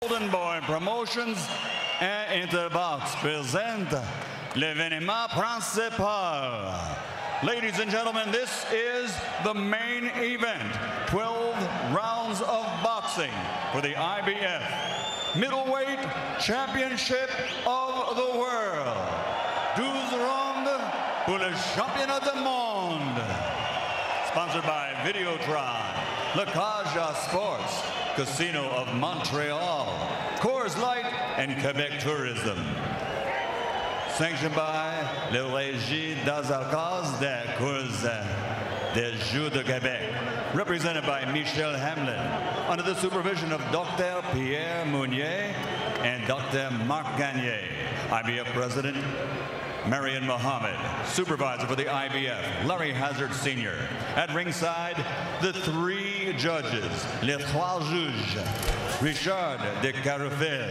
Golden Boy Promotions et Interbox présente l'événement principal. Ladies and gentlemen, this is the main event. 12 rounds of boxing for the IBF Middleweight Championship of the World. 12 rounds pour le championnat du monde. Sponsored by Videotron, Le Caja Sports, Casino of Montreal, Coors Light, and Quebec Tourism. Sanctioned by le Régie des Arcases des Cours des Jeux de Québec. Represented by Michel Hamlin, under the supervision of Dr. Pierre Mounier and Dr. Marc Gagné. IBF President Marion Mohammed, supervisor for the IBF, Larry Hazard Sr. At ringside, the three judges, les trois juges, Richard de Carafel,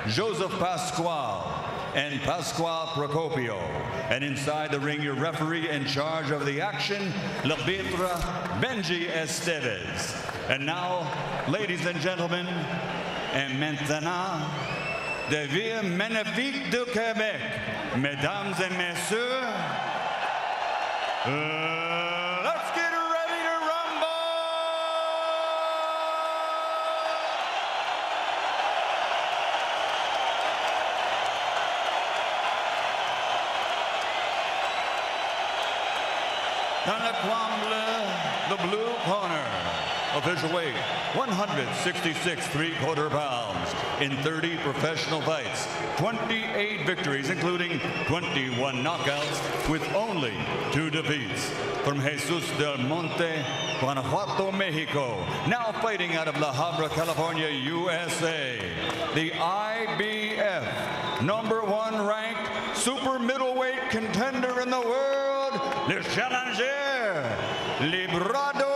Joseph Pasquale, and Pasquale Procopio. And inside the ring, your referee in charge of the action, l'arbitre Benji Esteves. And now, ladies and gentlemen, et maintenant, de ville magnifique du Québec, mesdames et messieurs, let's get ready to rumble! Dans le coin bleu, the blue corner. Official weight, 166 3/4 pounds in 30 professional fights, 28 victories, including 21 knockouts, with only 2 defeats. From Jesus del Monte, Guanajuato, Mexico, now fighting out of La Habra, California, USA, the IBF #1 ranked super middleweight contender in the world, le challenger, Librado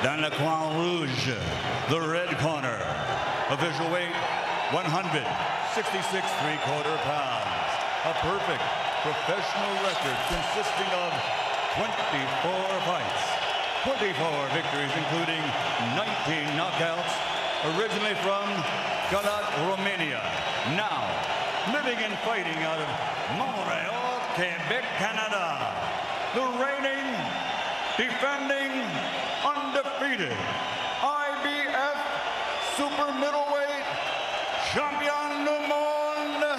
Dans le coin rouge, the red corner. Official weight, 166 3/4 pounds. A perfect professional record consisting of 24 fights, 24 victories, including 19 knockouts, originally from Galat, Romania. Now, living and fighting out of Montreal, Quebec, Canada. The reigning, defending, undefeated IBF Super Middleweight Champion du Monde,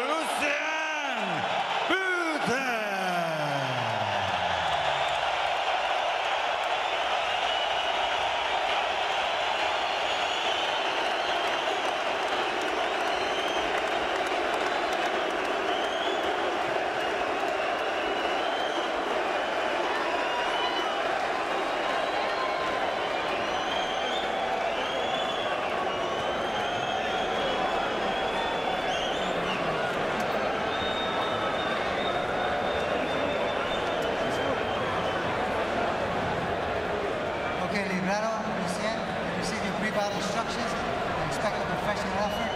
Lucian Bute. Okay, Librado, Lucian, you receive your pre-bout instructions. Expect a professional effort.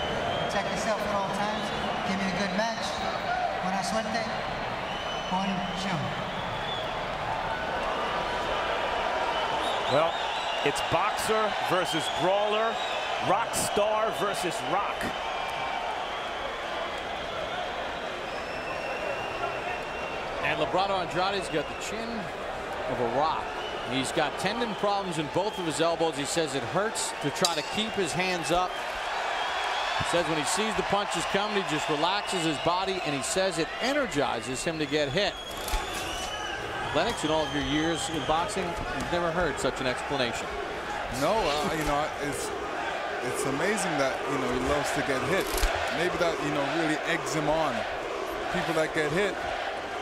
Protect yourself at all times. Give me a good match. Buena suerte. Bon show. Well, it's boxer versus brawler, rock star versus rock. And Librado Andrade's got the chin of a rock. He's got tendon problems in both of his elbows. He says it hurts to try to keep his hands up. He says when he sees the punches coming, he just relaxes his body, and he says it energizes him to get hit. Lennox, in all of your years in boxing, you've never heard such an explanation. No, you know, it's amazing that, you know, he loves to get hit. Maybe that, you know, really eggs him on. People that get hit.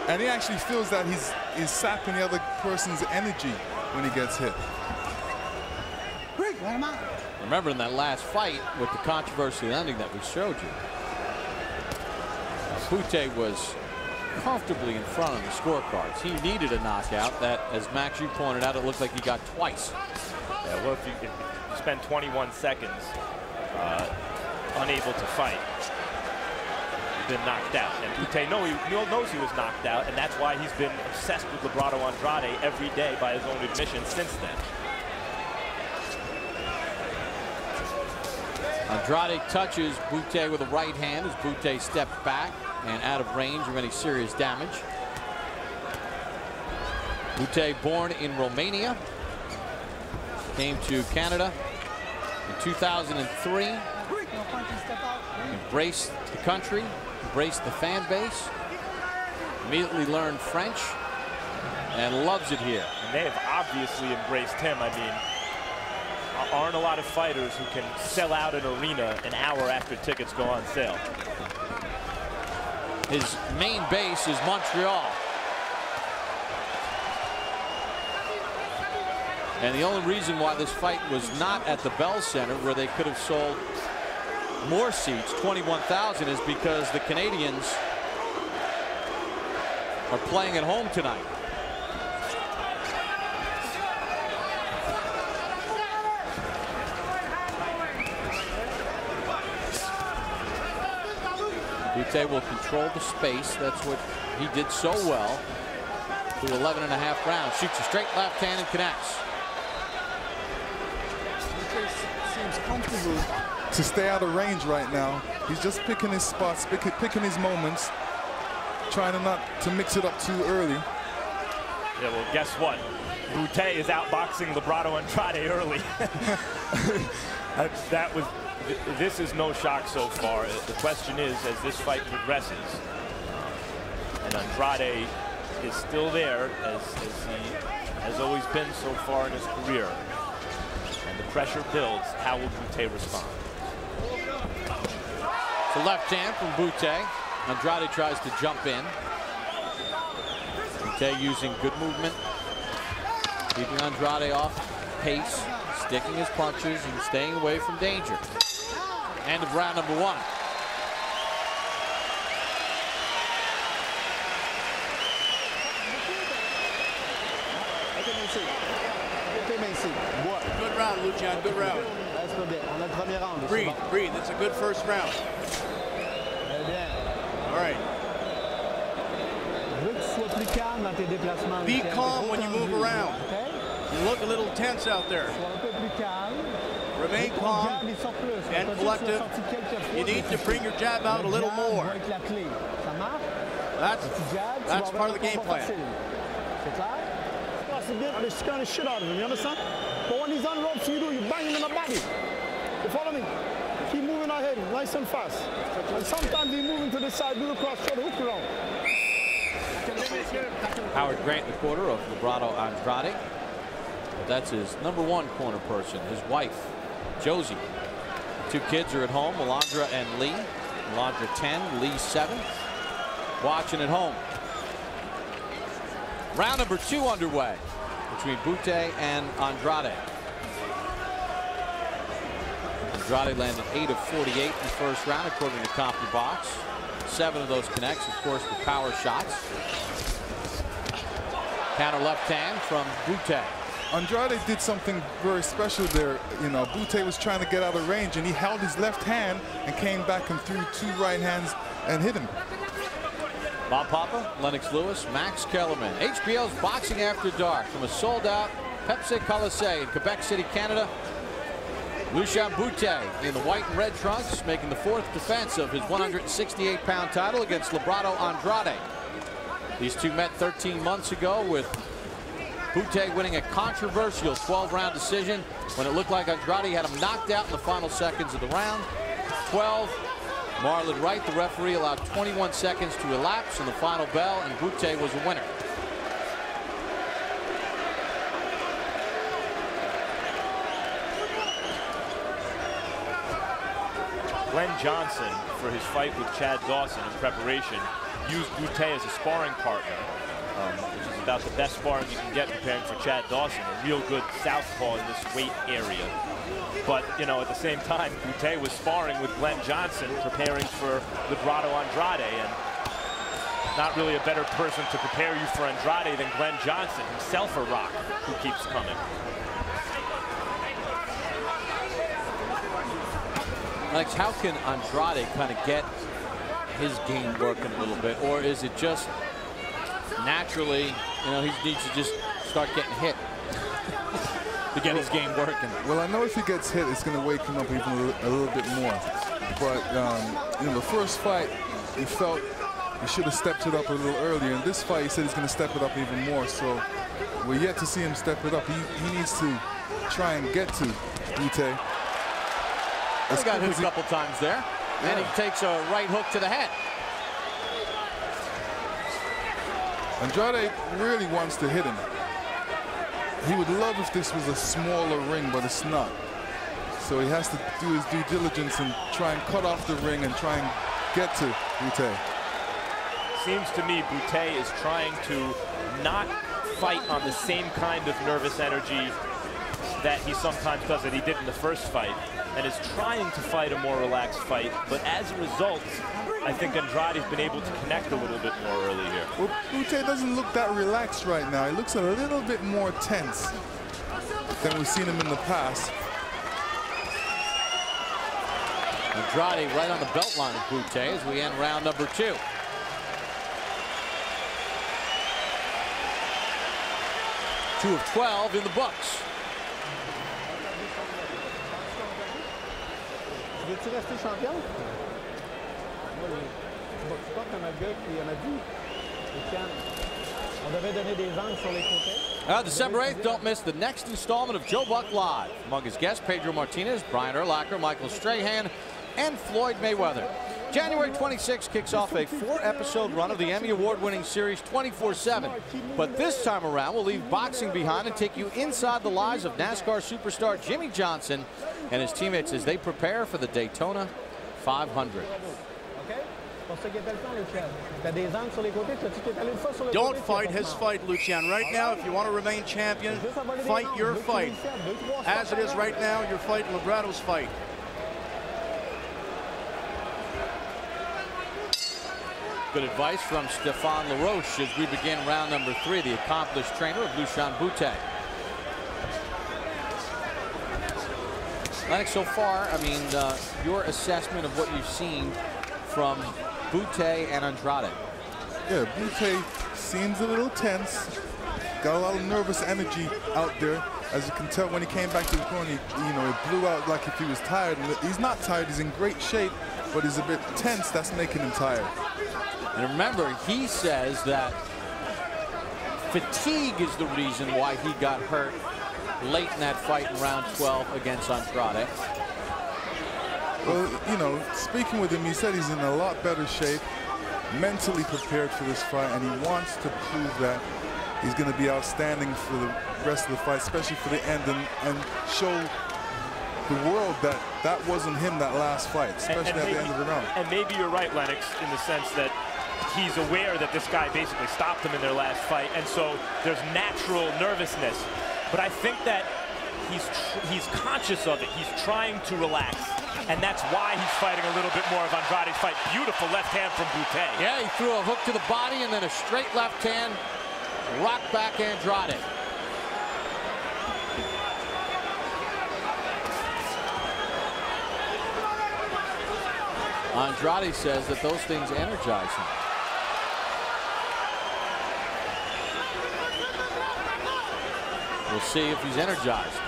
And he actually feels that he's sapping the other person's energy when he gets hit. Great, let him out. Remember in that last fight with the controversial ending that we showed you, Bute was comfortably in front on the scorecards. He needed a knockout that, as Max, you pointed out, it looked like he got twice. Yeah, well, if spend 21 seconds unable to fight. Been knocked out, and Bute knows he was knocked out, and that's why he's been obsessed with Librado Andrade every day by his own admission since then. Andrade touches Bute with a right hand as Bute steps back and out of range of any serious damage. Bute, born in Romania, came to Canada in 2003, embraced the country, embraced the fan base, immediately learned French, and loves it here. And they have obviously embraced him. I mean, aren't a lot of fighters who can sell out an arena an hour after tickets go on sale. His main base is Montreal. And the only reason why this fight was not at the Bell Center, where they could have sold more seats, 21,000, is because the Canadians are playing at home tonight. Bute will control the space. That's what he did so well through 11.5 rounds. Shoots a straight left hand and connects. Seems comfortable to stay out of range right now. He's just picking his spots, picking his moments, trying to not to mix it up too early. Yeah, well, guess what? Bute is outboxing Librado Andrade early. This is no shock so far. The question is, as this fight progresses, and Andrade is still there, as he has always been so far in his career, and the pressure builds, how will Bute respond? The left hand from Bute. Andrade tries to jump in. Bute using good movement, keeping Andrade off pace, sticking his punches and staying away from danger. End of round number 1. Good round, Lucian. Good round. Breathe, breathe. It's a good first round. All right. Be calm when you move around. You look a little tense out there. Remain calm and collective. You need to bring your jab out a little more. That's part of the game plan. They scare the shit out of him, you understand? But when he's on ropes, you bang him in the body. You follow me? Keep moving ahead, nice and fast. And sometimes you move into the side, do the cross, try to hook around. Howard Grant, the quarter of Librado Andrade. That's his #1 corner person, his wife, Josie. 2 kids are at home, Melandra and Lee. Melandra 10, Lee 7. Watching at home. Round number 2 underway between Bute and Andrade. Andrade landed 8 of 48 in the first round, according to CompuBox. 7 of those connects, of course, with power shots. Counter left hand from Bute. Andrade did something very special there. You know, Bute was trying to get out of range, and he held his left hand and came back and threw 2 right hands and hit him. Bob Papa, Lennox Lewis, Max Kellerman. HBO's Boxing After Dark from a sold-out Pepsi Colisée in Quebec City, Canada. Lucian Bute in the white and red trunks, making the 4th defense of his 168-pound title against Librado Andrade. These two met 13 months ago, with Bute winning a controversial 12-round decision when it looked like Andrade had him knocked out in the final seconds of the round. 12. Marlon Wright, the referee, allowed 21 seconds to elapse in the final bell, and Bute was a winner. Glenn Johnson, for his fight with Chad Dawson in preparation, used Bute as a sparring partner, which is about the best sparring you can get preparing for Chad Dawson, a real good southpaw in this weight area. But, you know, at the same time, Bute was sparring with Glenn Johnson, preparing for Librado Andrade, and not really a better person to prepare you for Andrade than Glenn Johnson, himself a rock, who keeps coming. Alex, how can Andrade kind of get his game working a little bit, or is it just naturally, you know, he needs to just start getting hit to get his game working? Well, I know if he gets hit, it's going to wake him up even a little bit more. But you know, the first fight, he felt he should have stepped it up a little earlier. In this fight, he said he's going to step it up even more. So we're yet to see him step it up. He needs to try and get to Bute. He got hit a couple times there. Yeah. And he takes a right hook to the head. Andrade really wants to hit him. He would love if this was a smaller ring, but it's not. So he has to do his due diligence and try and cut off the ring and try and get to Bute. Seems to me Bute is trying to not fight on the same kind of nervous energy that he sometimes does, that he did in the first fight, and is trying to fight a more relaxed fight. But as a result, I think Andrade's been able to connect a little bit more early here. Well, Bute doesn't look that relaxed right now. He looks a little bit more tense than we've seen him in the past. Andrade right on the belt line of Bute as we end round number 2. Two of 12 in the books. Veux-tu rester champion? Moi, je boxe pas comme un gars qui m'a dit, Lucian, on devait donner des angles sur les côtés. December 8th, don't miss the next installment of Joe Buck Live. Among his guests, Pedro Martinez, Brian Urlacher, Michael Strahan, and Floyd Mayweather. January 26th kicks off a 4-episode run of the Emmy Award-winning series 24/7. But this time around, we'll leave boxing behind and take you inside the lives of NASCAR superstar Jimmy Johnson and his teammates as they prepare for the Daytona 500. Don't fight his fight, Lucian. Right now, if you want to remain champion, fight your fight. As it is right now, you're fighting Librado's fight. Good advice from Stéphane LaRoche as we begin round number 3, the accomplished trainer of Lucian Bute. Lennox, so far, I mean, your assessment of what you've seen from Bute and Andrade. Yeah, Bute seems a little tense. Got a lot of nervous energy out there. As you can tell, when he came back to the corner, he blew out like if he was tired. He's not tired. He's in great shape, but he's a bit tense. That's making him tired. And remember, he says that fatigue is the reason why he got hurt late in that fight in round 12 against Andrade. Well, you know, speaking with him, he said he's in a lot better shape, mentally prepared for this fight, and he wants to prove that he's going to be outstanding for the rest of the fight, especially for the end, and show the world that that wasn't him that last fight, especially at the end of the round. And maybe you're right, Lennox, in the sense that he's aware that this guy basically stopped him in their last fight, and so there's natural nervousness. But I think that he's conscious of it. He's trying to relax, and that's why he's fighting a little bit more of Andrade's fight. Beautiful left hand from Bute. Yeah, he threw a hook to the body and then a straight left hand, rocked back Andrade. Andrade says that those things energize him. We'll see if he's energized.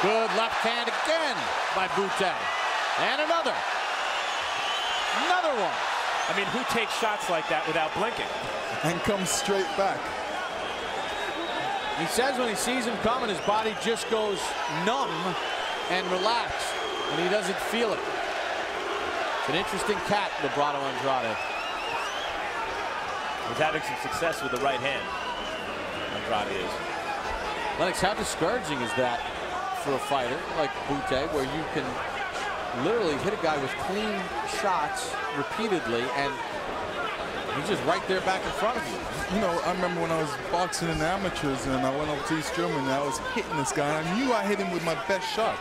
Good left hand again by Bute. And another. Another one. I mean, who takes shots like that without blinking? And comes straight back. He says when he sees him coming, his body just goes numb and relaxed, and he doesn't feel it. It's an interesting cat, Librado Andrade. He's having some success with the right hand. Andrade is. Lennox, how discouraging is that for a fighter like Bute, where you can literally hit a guy with clean shots repeatedly, and he's just right there back in front of you? You know, I remember when I was boxing in the amateurs and I went over to East Germany and I was hitting this guy, and I knew I hit him with my best shot.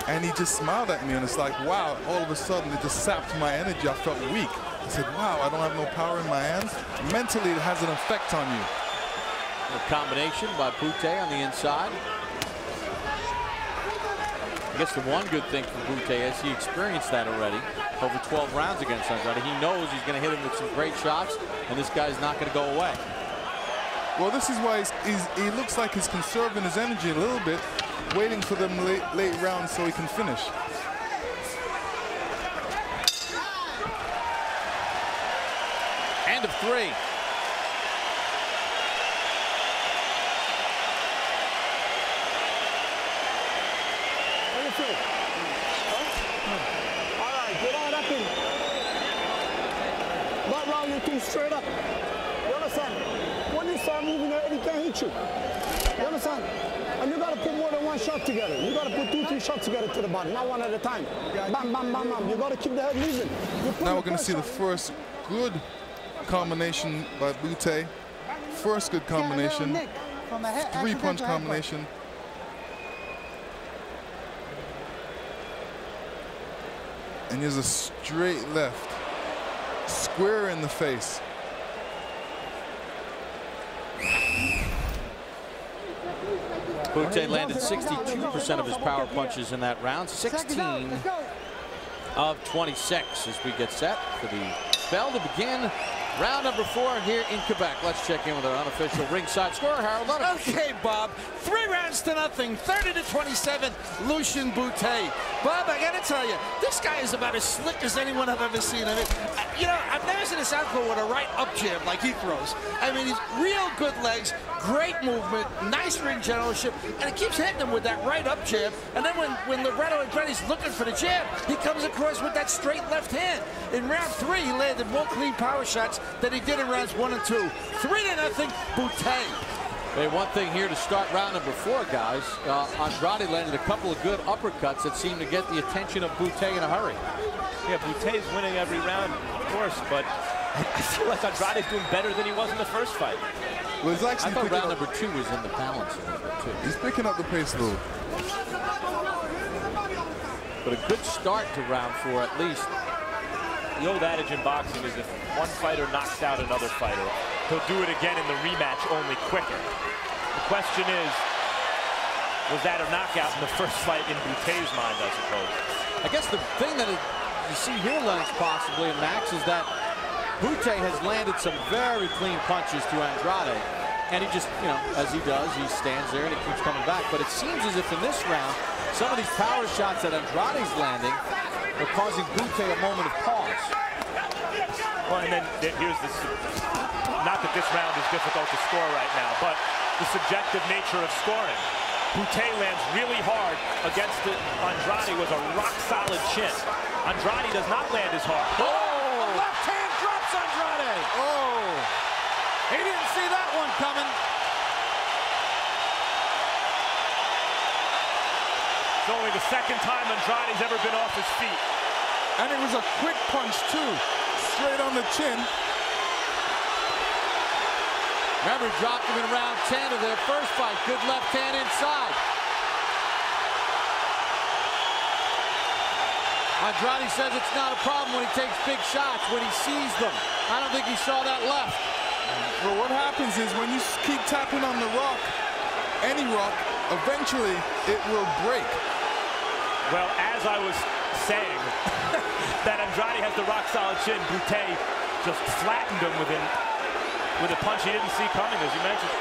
And he just smiled at me, and it's like, wow, all of a sudden it just sapped my energy. I felt weak. I said, wow, I don't have no power in my hands. Mentally, it has an effect on you. A combination by Bute on the inside. I guess the one good thing for Bute is he experienced that already over 12 rounds against Andrade. He knows he's going to hit him with some great shots, and this guy's not going to go away. Well, this is why he looks like he's conserving his energy a little bit, waiting for them late rounds so he can finish. End of 3. All right, get all up in. That round you too straight up. You understand? When you start moving there, he can't hit you. You understand? And you got to put more than one shot together. You got to put 2, 3 shots together to the body, not one at a time. Bam, bam, bam, bam. You got to keep the head moving. Now we're going to see the first good combination by Bute. First good combination. 3-punch combination. And here's a straight left. Square in the face. Bute landed 62% of his power punches in that round. 16 of 26 as we get set for the bell to begin. Round number 4 here in Quebec. Let's check in with our unofficial ringside scorer, Harold. Okay, Bob. 3 rounds to nothing. 30-27. Lucian Bute. Bob, I got to tell you, this guy is about as slick as anyone I've ever seen. I mean, you know, I've never seen a southpaw with a right up jab like he throws. I mean, he's real good legs, great movement, nice ring generalship, and he keeps hitting him with that right up jab. And then when Librado Andrade's looking for the jab, he comes across with that straight left hand. In round 3, he landed more clean power shots than he did in rounds 1 and 2. 3-0, Bute. Hey, one thing here to start round number 4, guys. Andrade landed a couple of good uppercuts that seemed to get the attention of Bute in a hurry. Yeah, Bute's winning every round, of course, but I feel like Andrade's doing better than he was in the first fight. Well, it's actually I thought round number 2 was in the balance a little bit, too. He's picking up the pace a little. But a good start to round 4, at least. The old adage in boxing is if one fighter knocks out another fighter, he'll do it again in the rematch, only quicker. The question is, was that a knockout in the first fight in Bute's mind, I suppose? I guess the thing that you see here, Lennox, possibly, and Max, is that Bute has landed some very clean punches to Andrade. And he just, you know, as he does, he stands there and he keeps coming back. But it seems as if in this round, some of these power shots that Andrade's landing are causing Bute a moment of pause. Well, and then here's this, not that this round is difficult to score right now, but the subjective nature of scoring. Bute lands really hard against Andrade with a rock-solid chin. Andrade does not land as hard. Oh! A left hand drops Andrade! Oh! He didn't see that one coming. It's only the second time Andrade's ever been off his feet. And it was a quick punch, too. Straight on the chin. Remember, dropped him in round 10 of their first fight. Good left hand inside. Andrade says it's not a problem when he takes big shots, when he sees them. I don't think he saw that left. Well, what happens is when you keep tapping on the rock, any rock, eventually it will break. Well, as I was saying, that Andrade has the rock-solid chin, Bute just flattened him with a punch he didn't see coming, as you mentioned.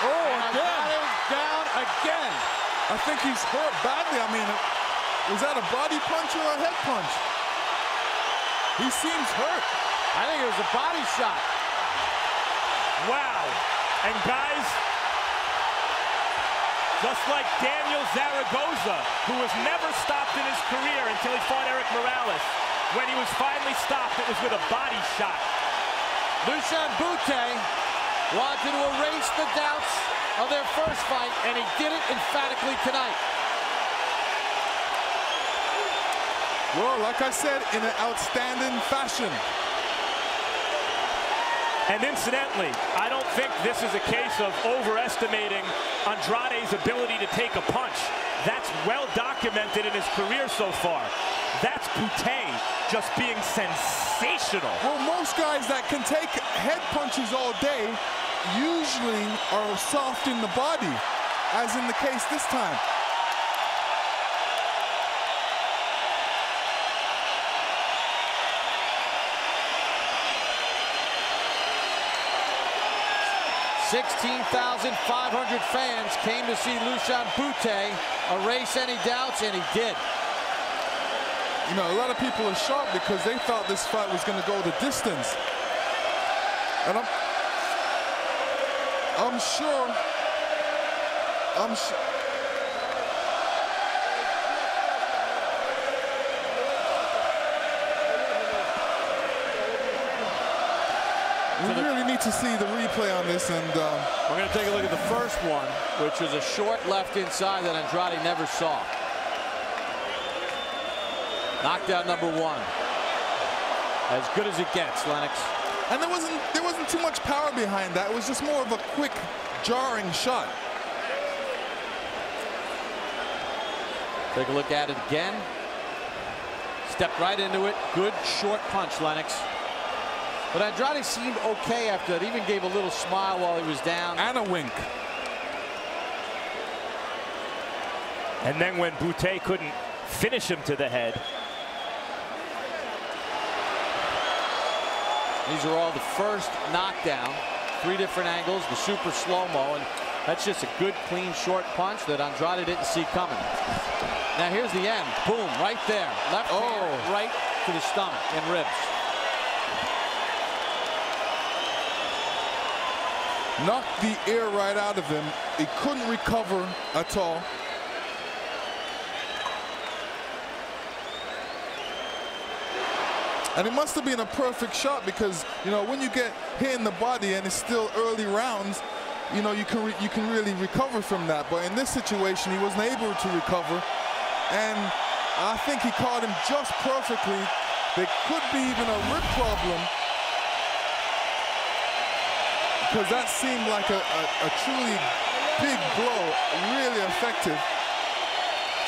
Oh, again! Down again! I think he's hurt badly. I mean, was that a body punch or a head punch? He seems hurt. I think it was a body shot. Wow. And guys, just like Daniel Zaragoza, who was never stopped in his career until he fought Eric Morales, when he was finally stopped, it was with a body shot. Lucian Bute wanted to erase the doubts of their first fight, and he did it emphatically tonight. Well, like I said, in an outstanding fashion. And incidentally, I don't think this is a case of overestimating Andrade's ability to take a punch. That's well documented in his career so far. That's Bute just being sensational. Well, most guys that can take head punches all day usually are soft in the body, as in the case this time. $16,500 fans came to see Lucian Bute erase any doubts, and he did. You know, a lot of people are shocked because they thought this fight was going to go the distance. And I'm sure. We really need to see the replay on this, and we're going to take a look at the first one, which was a short left inside that Andrade never saw. Knockdown number 1. As good as it gets, Lennox. And there wasn't too much power behind that. It was just more of a quick, jarring shot. Take a look at it again. Stepped right into it. Good short punch, Lennox. But Andrade seemed okay after that. Even gave a little smile while he was down. And a wink. And then when Bute couldn't finish him to the head. These are all the first knockdown. 3 different angles, the super slow-mo, and that's just a good, clean, short punch that Andrade didn't see coming. Now here's the end. Boom, right there. Left hand, right to the stomach and ribs. Knocked the air right out of him. He couldn't recover at all. And it must have been a perfect shot because, you know, when you get hit in the body and it's still early rounds, you know, you can really recover from that. But in this situation, he wasn't able to recover. And I think he caught him just perfectly. There could be even a rib problem, because that seemed like a truly big blow, really effective.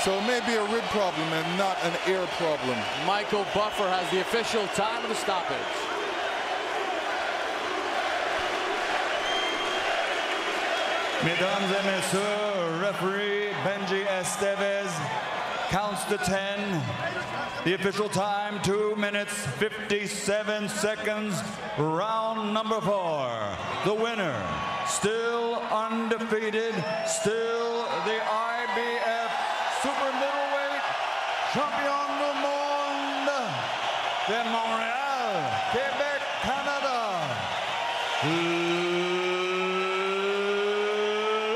So it may be a rib problem and not an air problem. Michael Buffer has the official time of the stoppage. Mesdames et messieurs, referee Benji Estevez counts to 10. The official time, 2 minutes, 57 seconds. Round number 4. The winner, still undefeated, still the IBF Super Middleweight Champion du Monde de Montréal, Quebec, Canada,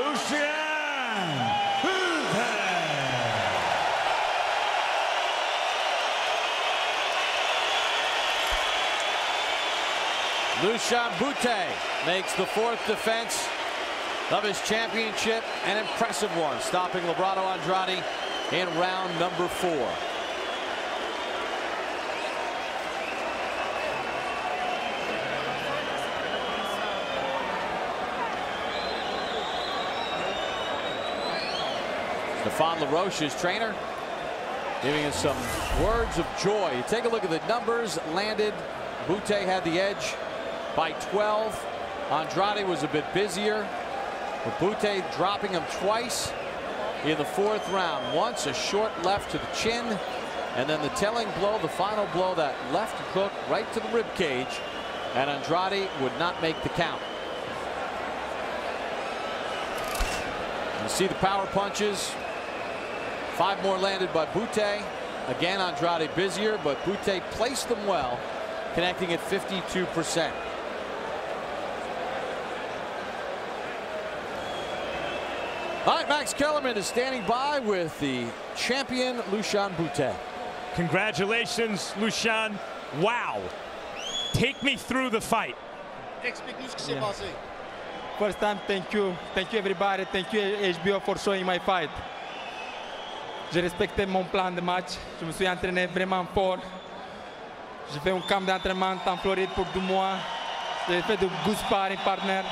Lucian Bute. Lucian Bute makes the 4th defense of his championship, an impressive one, stopping Librado Andrade in round number 4. Stefan LaRoche's trainer giving us some words of joy. You take a look at the numbers landed. Bute had the edge by 12. Andrade was a bit busier, but Bute dropping him twice in the 4th round. Once a short left to the chin, and then the telling blow, the final blow, that left hook right to the rib cage, and Andrade would not make the count. You see the power punches. 5 more landed by Bute. Again, Andrade busier, but Bute placed them well, connecting at 52%. All right, Max Kellerman is standing by with the champion, Lucian Bute. Congratulations, Lucian. Wow. Take me through the fight. Explique-nous ce qui s'est passé. First time, thank you everybody, thank you HBO for showing my fight. J'ai respecté mon plan de match, je me suis entraîné vraiment fort. J'ai fait un camp d'entraînement en Floride pour 2 mois. J'ai fait de good sparring partner.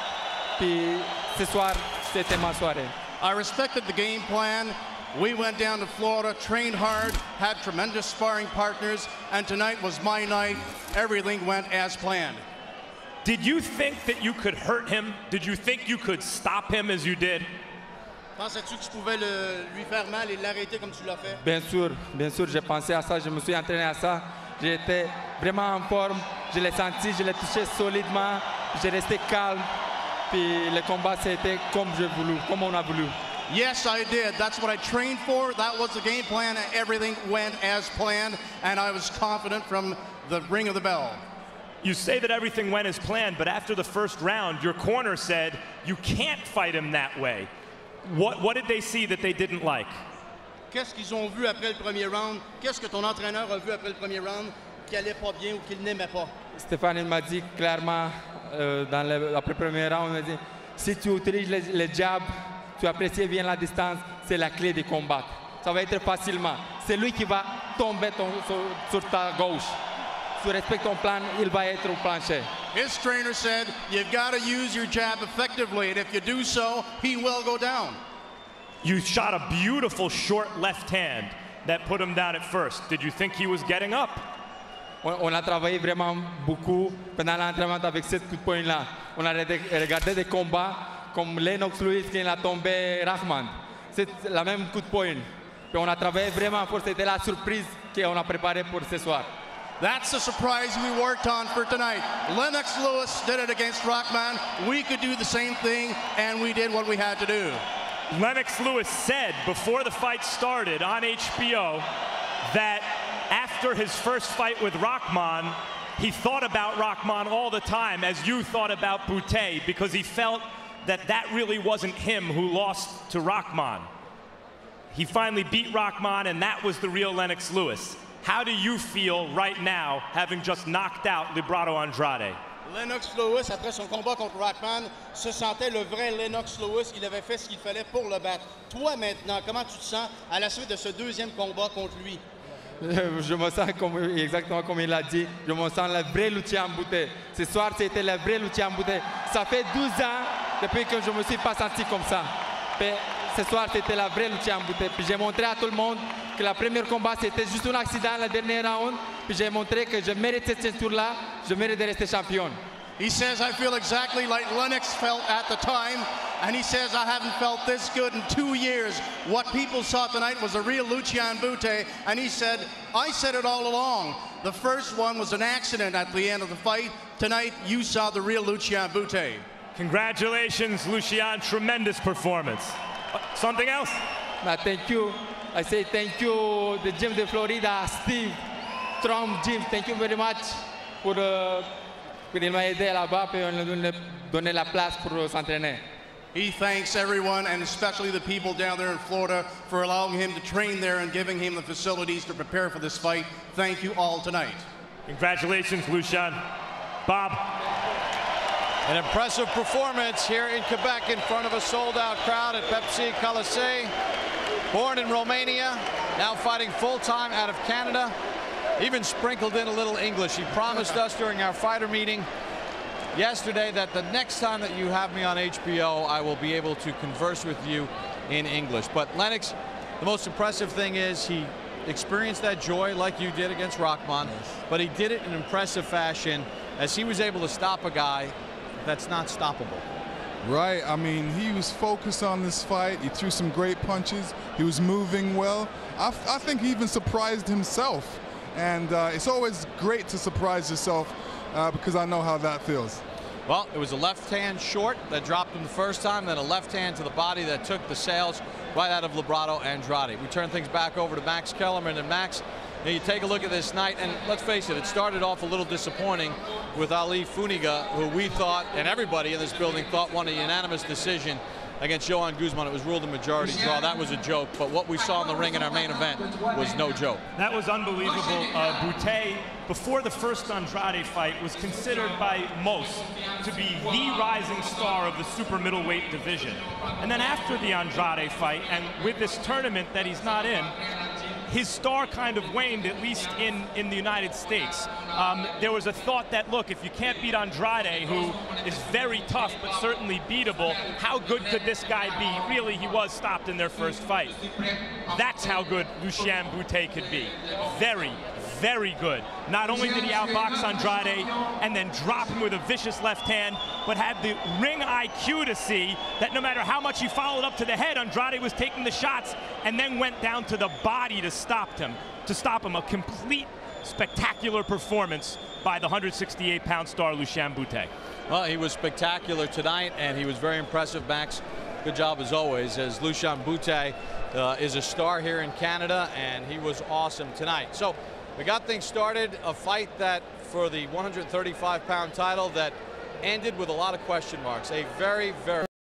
Puis ce soir, c'était ma soirée. I respected the game plan. We went down to Florida, trained hard, had tremendous sparring partners, and tonight was my night. Everything went as planned. Did you think that you could hurt him? Did you think you could stop him as you did? Pensais-tu que tu pouvais lui faire mal et l'arrêter comme tu l'as fait? Bien sûr, j'ai pensé à ça, je me suis entraîné à ça. J'étais vraiment en forme, je l'ai senti, je l'ai touché solidement, j'ai resté calme. Puis le combat, c'était comme on a voulu. Yes, I did. That's what I trained for. That was the game plan. Everything went as planned, and I was confident from the ring of the bell. You say that everything went as planned, but after the first round, your corner said you can't fight him that way. What did they see that they didn't like? Qu'est-ce qu'ils ont vu après le premier round? Qu'est-ce que ton entraîneur a vu après le premier round qui allait pas bien ou qu'il n'aimait pas? Stéphane m'a dit clairement après le premier round, il m'a dit si tu utilises les jabs, tu apprécies bien la distance, c'est la clé du combat. Ça va être facilement. C'est lui qui va tomber sur ta gauche. Si tu respectes ton plan, il va être au plancher. His trainer said, you've got to use your jab effectively, and if you do so, he will go down. You shot a beautiful short left hand that put him down at first. Did you think he was getting up? On a travaillé vraiment beaucoup pendant l'entraînement avec ce coup de poing-là. On a regardé des combats comme Lennox Lewis qui a tombé Rahman. C'est la même coup de poing. Puis on a travaillé vraiment fort. C'était la surprise qu'on a préparée pour ce soir. That's the surprise we worked on for tonight. Lennox Lewis did it against Rahman. We could do the same thing, and we did what we had to do. Lennox Lewis said before the fight started on HBO that after his first fight with Rahman, he thought about Rahman all the time as you thought about Bute, because he felt that really wasn't him who lost to Rahman. He finally beat Rahman, and that was the real Lennox Lewis. How do you feel right now, having just knocked out Librado Andrade? Lennox Lewis, après son combat contre Rahman, se sentait le vrai Lennox Lewis. Il avait fait ce qu'il fallait pour le battre. Toi, maintenant, comment tu te sens à la suite de ce deuxième combat contre lui? Je me sens exactement comme il a dit. Je me sens le vrai Lucian Bute. Ce soir, c'était le vrai Lucian Bute. Ça fait 12 ans depuis que je ne me suis pas senti comme ça. Mais ce soir, c'était la vraie Lucian Bute. Puis j'ai montré à tout le monde que le premier combat, c'était juste un accident, le dernier round. Puis j'ai montré que je mérite cette ceinture-là. Je mérite de rester champion. He says, I feel exactly like Lennox felt at the time. And he says, I haven't felt this good in 2 years. What people saw tonight was a real Lucian Bute. And he said, I said it all along. The first one was an accident at the end of the fight. Tonight, you saw the real Lucian Bute. Congratulations, Lucian. Tremendous performance. Something else? Thank you. I say thank you, the gym de Florida, Steve, Trump Gym. Thank you very much pour il m'a aidé là-bas et on lui a donné la place pour s'entraîner. He thanks everyone, and especially the people down there in Florida, for allowing him to train there and giving him the facilities to prepare for this fight. Thank you all tonight. Congratulations, Lucian. Bob. An impressive performance here in Quebec in front of a sold-out crowd at Pepsi Colisée. Born in Romania, now fighting full-time out of Canada. Even sprinkled in a little English. He promised us during our fighter meeting yesterday that the next time that you have me on HBO, I will be able to converse with you in English. But Lennox, the most impressive thing is he experienced that joy like you did against Rahman, but he did it in impressive fashion as he was able to stop a guy that's not stoppable. Right, I mean, he was focused on this fight. He threw some great punches. He was moving well. I think he even surprised himself. And it's always great to surprise yourself because I know how that feels. Well, it was a left hand short that dropped him the first time, then a left hand to the body that took the sails right out of Librado Andrade. We turn things back over to Max Kellerman. And Max, you take a look at this night, and let's face it, it started off a little disappointing with Ali Funiga, who we thought, and everybody in this building thought, won a unanimous decision against Johan Guzman. It was ruled a majority draw. That was a joke, but what we saw in the ring in our main event was no joke. That was unbelievable. Bute, before the first Andrade fight, was considered by most to be the rising star of the super middleweight division. And then after the Andrade fight, and with this tournament that he's not in, his star kind of waned, at least in the United States. There was a thought that, look, if you can't beat Andrade, who is very tough but certainly beatable, how good could this guy be? Really, he was stopped in their first fight. That's how good Lucian Bute could be. Very, very good. Not only did he outbox Andrade and then drop him with a vicious left hand, but had the ring IQ to see that no matter how much he followed up to the head, Andrade was taking the shots and then went down to the body to stop him. A complete spectacular performance by the 168-pound star Lucian Bute. Well, he was spectacular tonight, and he was very impressive, Max. Good job as always, as Lucian Bute is a star here in Canada, and he was awesome tonight. So we got things started, a fight that for the 135-pound title that ended with a lot of question marks. A very, very